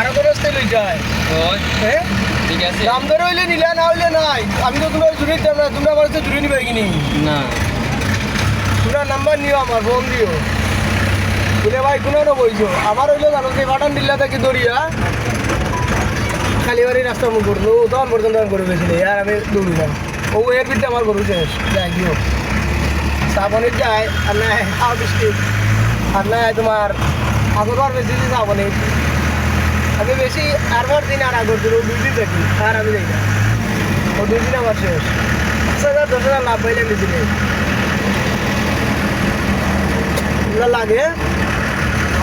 আরো কোনো স্টাইল হয়ে যায় হ্যাঁ ঠিক আছে দাম ধরে হইলে নিলে না হইলে নাই আমি তো তোমার জুড়ে দিতাম না তোমরা আমার কাছে জুড়ে নিবে কিনি না তোমরা নাম্বার নিও আমার ফোন দিও বলে ভাই কোনো বইছো আমার হইলে জানো যে বাটান দিল্লা থেকে দড়িয়া খালি বাড়ি রাস্তা মুখ করলো তখন পর্যন্ত আমি করে গেছিল আর আমি দৌড়িলাম ও এর পিঠে আমার গরু শেষ যাই গিয়েও শ্রাবণীর যায় আর না খাওয়া বৃষ্টি আর না তোমার আগরবার বেশি দিন শ্রাবণী আমি বেশি আরবার দিন আর আগর দিন ও 2 দিন থাকি আর আমি যাই না ও 2 দিন আমার শেষ 5,000 10,000 লাভ পাইলে বেশি নেই লাগে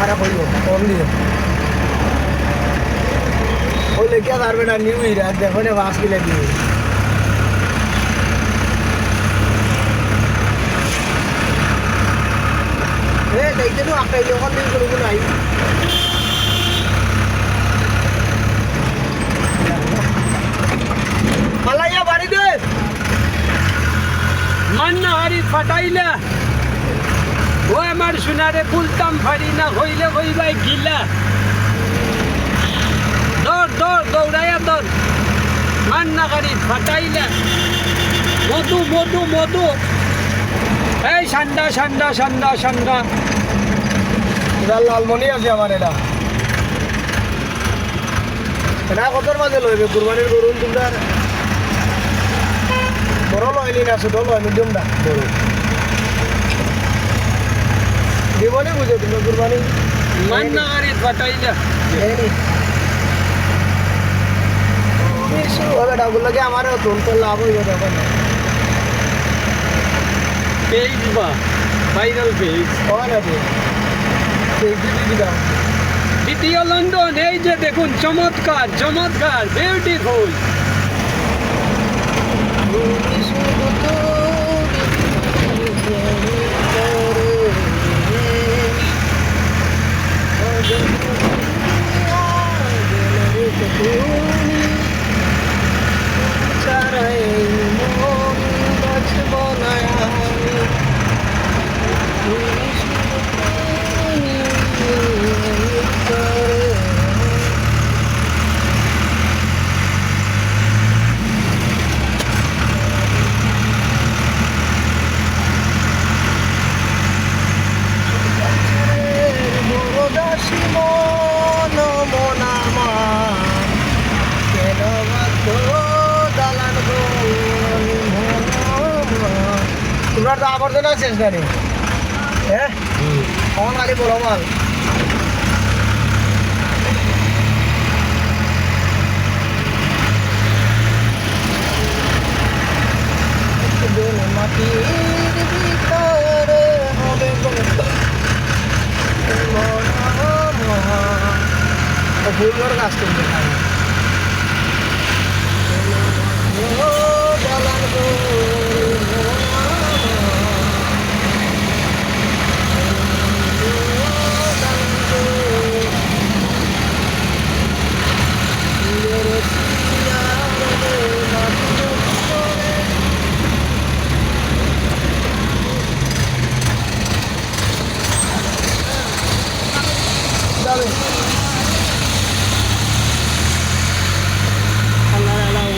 আর হইব কম দিয়ে ওই লেখা পারবে না নিউ ইরাক দেখো না 5 কিলো দিয়ে দেখতে তো আকাই যখন দিন করবো নাই মালাইয়া বাড়ি দে মান্না হারি ফাটাইলা ও আমার সোনারে ফুলতাম ফাড়ি না হইলে হইবাই গিলা দৌড় দৌড় দৌড়াইয়া দৌড় মান্না হারি ফাটাইলা মধু মধু মধু এই সান্ডা সান্ডা সান্ডা সান্ডা এটা লালমনি আছে আমার এটা এটা কতর মাঝে লইবে কুরবানির গরু তোমরা বড় লইলি না ছোট লয় মিডিয়ামটা বড় জীবনে বুঝো তোমরা কুরবানি মান্না হারি ফাটাইলা হবে ডাগুলোকে আমারও তুলতে লাভ হইব তখন পেজ বা ভাইরাল পেজ হয় না দ্বিতীয় লন্ডন এই যে দেখুন চমৎকার চমৎকার বিউটিফুল তোমরা তো আবর্জনা শেষ জানি হ্যাঁ আমার খালি বড় মাল মাটির ভিতরে হবে ফুল গাছ করবে